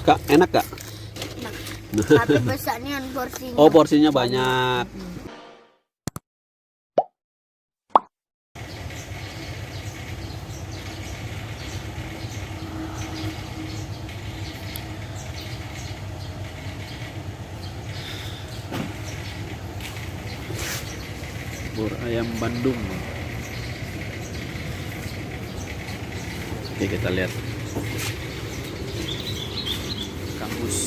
Kak, enak Kak? Nah, tapi besarnya porsinya. Oh, porsinya banyak. Bubur ayam Bandung. Oke, kita lihat. Kampus.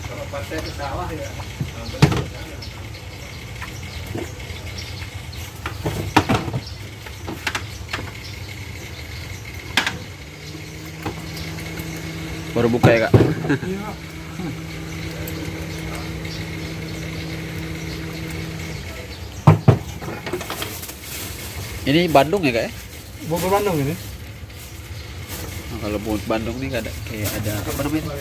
Kalau pantai ke sawah ya. Baru buka ya Kak? Iya. Ini Bandung ya Kak ya? Bogor Bandung ini. Nah, kalau buat Bandung nih ada kayak ada apa namanya?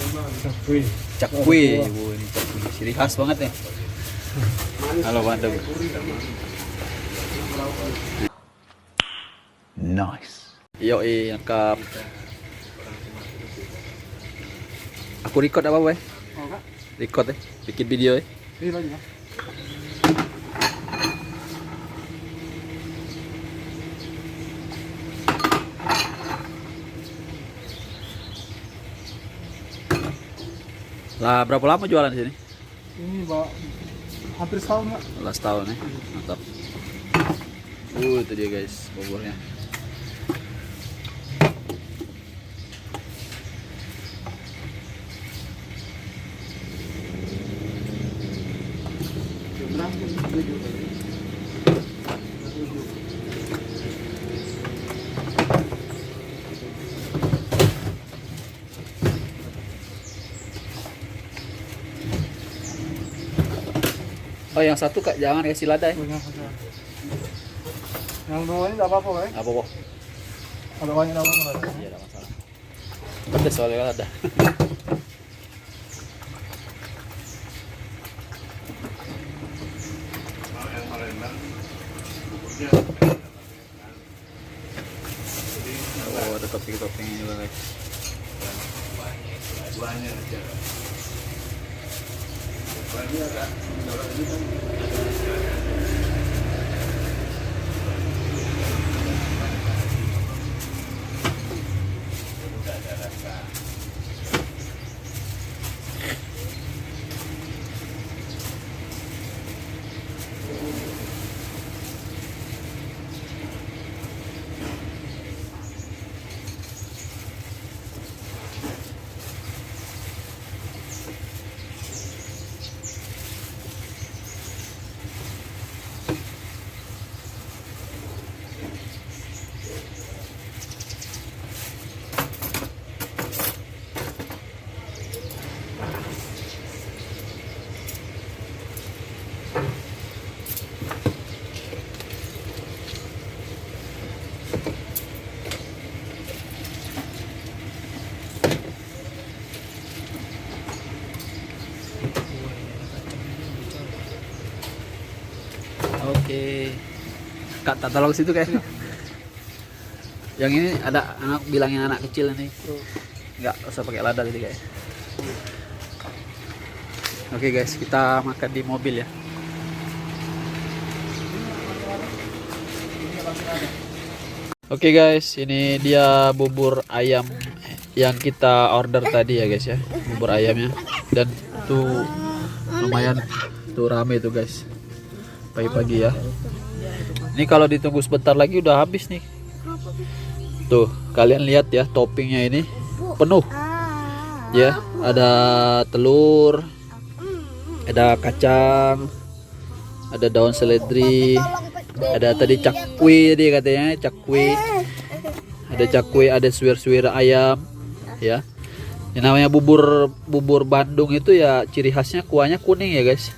Cakwe. Cakwe. Oh, ini cakwe. Ciri khas banget ya. Halo Bandung. Nice. Yo, lengkap. Aku record apa, Boy? Oh, Kak. Record ya, bikin video ya. Ini lagi, Kak. Lah, berapa lama jualan di sini? Ini, Pak, hampir setahun, Kak. Last tahun ya. Mantap. Itu dia guys, buburnya. Oh, yang satu Kak, jangan kasih lada ya. Yang dua ini tidak apa-apa, Kak. Apa, Boh? Ada banyak apa-apa, Kak. Iya, ada masalah. Pedas soalnya kan ada. Oh, ada topping-toppingnya juga guys. Banyak aja. Banyak, Kak. Oke. Kak, tak tolong situ kayaknya. Yang ini ada anak bilangnya anak kecil nih. Enggak usah pakai lada gitu kayak. Oke guys, kita makan di mobil ya. Oke guys, ini dia bubur ayam yang kita order tadi ya guys ya. Bubur ayamnya. Dan tuh lumayan tuh rame tuh guys. Pagi-pagi ya. Ini kalau ditunggu sebentar lagi udah habis nih. Tuh, kalian lihat ya toppingnya ini penuh. Ya, ada telur, ada kacang, ada daun seledri, ada tadi cakwe tadi katanya, cakwe. Ada cakwe, ada suwir-suwir ayam, ya. Yang namanya bubur Bandung itu ya ciri khasnya kuahnya kuning ya, guys.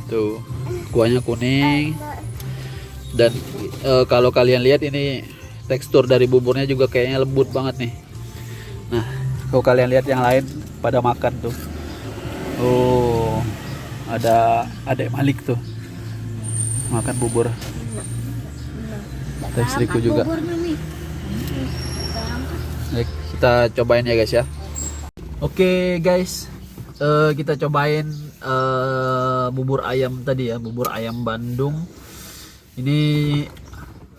Tuh, kuahnya kuning. Dan kalau kalian lihat ini tekstur dari buburnya juga kayaknya lembut banget nih. Nah, kalau kalian lihat yang lain pada makan tuh. Oh, ada Adek Malik tuh. makan bubur. Teh istriku juga. Bubur Mimi. Baik, kita cobain ya guys ya. Oke guys, kita cobain bubur ayam tadi ya, bubur ayam Bandung. Ini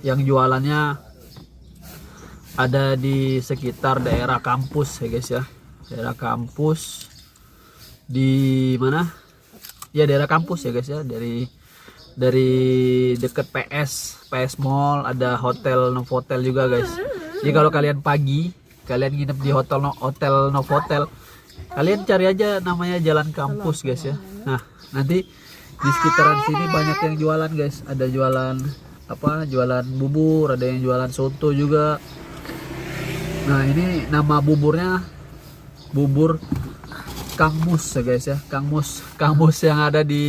yang jualannya ada di sekitar daerah kampus ya guys ya, daerah kampus di mana? Ya daerah kampus ya guys ya, dari deket PS Mall, ada hotel Novotel juga guys. Jadi kalau kalian pagi kalian nginep di hotel Novotel, kalian cari aja namanya Jalan Kampus guys ya. Nah nanti di sekitaran sini banyak yang jualan guys, ada jualan apa, jualan bubur, ada yang jualan soto juga. Nah ini nama buburnya bubur Kang Mus ya guys ya, Kang Mus yang ada di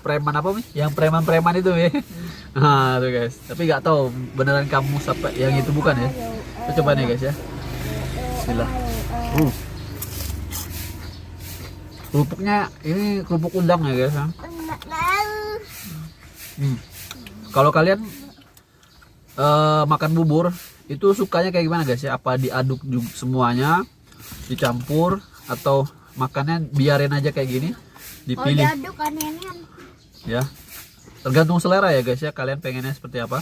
preman apa nih, yang preman itu ya. Nah tuh guys, tapi nggak tahu beneran Kang Mus apa yang itu bukan ya. Kita coba nih guys ya. Bismillah. Kerupuknya ini kerupuk udang ya guys ya. Kalau kalian makan bubur itu sukanya kayak gimana guys ya? Apa diaduk semuanya, dicampur, atau makannya biarin aja kayak gini, dipilih? Oh, diaduk aneh-aneh. Ya, tergantung selera ya guys ya. Kalian pengennya seperti apa?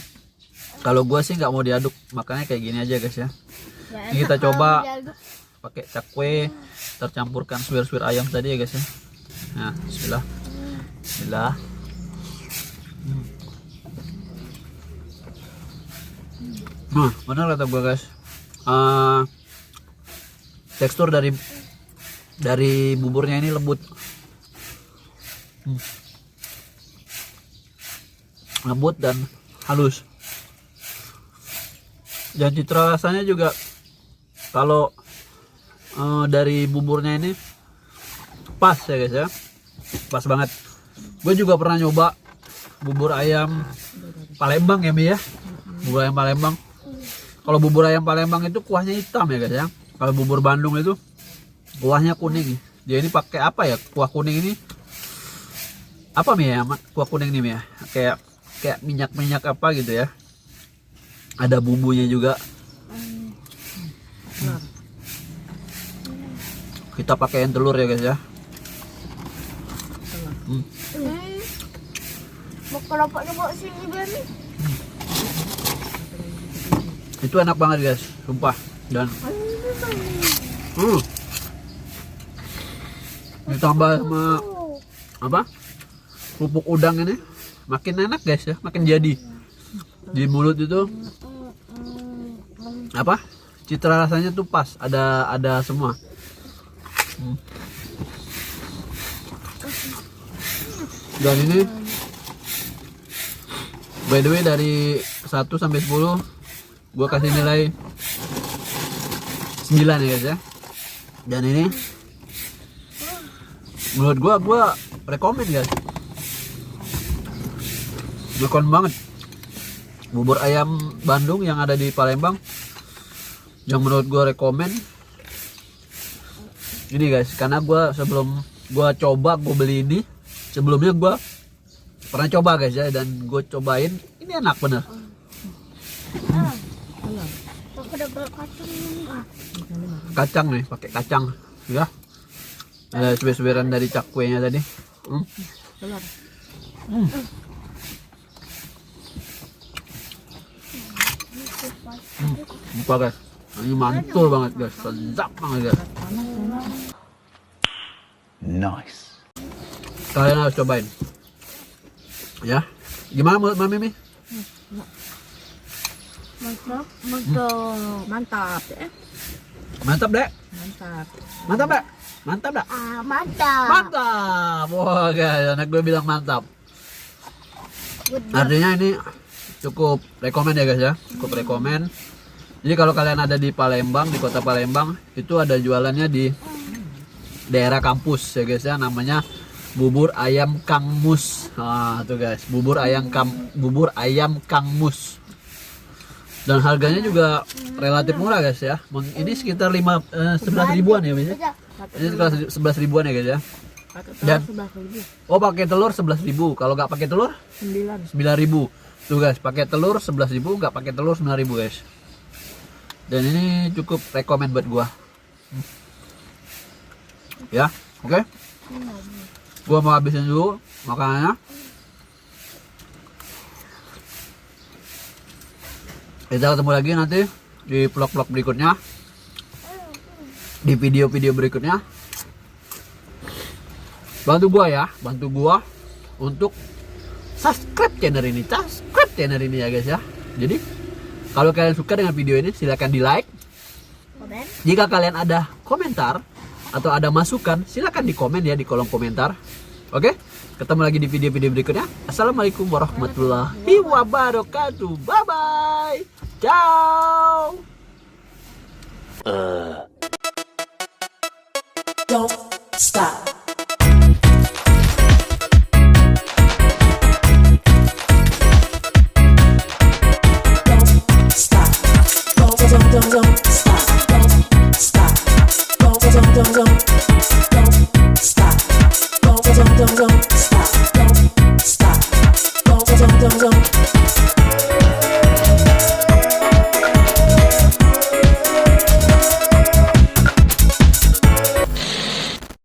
Kalau gua sih nggak mau diaduk, makannya kayak gini aja guys ya. Ini kita coba pakai cakwe, tercampurkan suwir-suwir ayam tadi ya guys ya. Nah, bismillah. Bismillah. Nah, benar kata gue guys. Tekstur dari buburnya ini lembut. Lembut dan halus. Dan citra rasanya juga kalau dari buburnya ini pas ya guys ya. Pas banget. Gue juga pernah nyoba bubur ayam Palembang ya Mi ya. Bubur ayam Palembang. Kalau bubur ayam Palembang itu kuahnya hitam ya guys ya. Kalau bubur Bandung itu kuahnya kuning. Dia ini pakai apa ya? Kuah kuning ini apa Mi ya? Kuah kuning nih Mi ya. Kayak minyak apa gitu ya. Ada bumbunya juga. Kita pakaiin telur ya guys ya. Mau kelopaknya bawa sini Bami. Itu enak banget guys, sumpah. Dan ditambah sama apa, kerupuk udang ini makin enak guys ya, makin jadi di mulut itu apa, citra rasanya tuh pas, ada semua. Dan ini by the way dari 1 sampai 10 gue kasih nilai 9 ya guys ya. Dan ini menurut gue rekomen guys, rekomen banget bubur ayam Bandung yang ada di Palembang, yang menurut gue rekomen ini guys. Karena sebelum gue coba, gue beli ini, sebelumnya gue pernah coba guys ya, dan gue cobain ini enak bener. Kacang nih, pakai kacang ya. Ada suwir-suwiran dari cakwenya tadi. Lupa guys, ini mantul banget guys, sedap banget guys. Nice. Kalian harus cobain ya. Gimana menurut Mami Mi? Mantap. Mantap ya. Mantap dek. Mantap dek. Mantap dak? Mantap. Mantap. Wah guys, anak gue bilang mantap. Artinya ini cukup rekomen ya guys ya, cukup rekomen. Jadi kalau kalian ada di Palembang, di kota Palembang, itu ada jualannya di daerah kampus ya guys ya, namanya bubur ayam Kang Mus. Nah tuh guys, bubur ayam Kang Mus. Dan harganya juga relatif murah guys ya. Ini sekitar 11 ribuan ya guys ya. Ini sekitar 11 ribuan ya guys ya. Pakai Dan- telur 11.000. Oh, pakai telur 11.000. Kalau nggak pakai telur 9. 9.000. Tuh guys, pakai telur 11.000, nggak pakai telur 9.000 guys. Dan ini cukup rekomend buat gua. Ya, oke. Gua mau habisin dulu makanannya. Kita ketemu lagi nanti di vlog-vlog berikutnya, di video-video berikutnya. Bantu gua untuk subscribe channel ini ya guys ya. Jadi kalau kalian suka dengan video ini silahkan di like. Komen. Jika kalian ada komentar atau ada masukan silahkan di komen ya di kolom komentar. Oke, ketemu lagi di video-video berikutnya. Assalamualaikum warahmatullahi wabarakatuh. Bye bye. Ciao. Don't stop. Don't stop. Don't stop. Don't stop. Don't stop. Don't stop. Don't stop. Don't stop. Don't stop. Don't stop.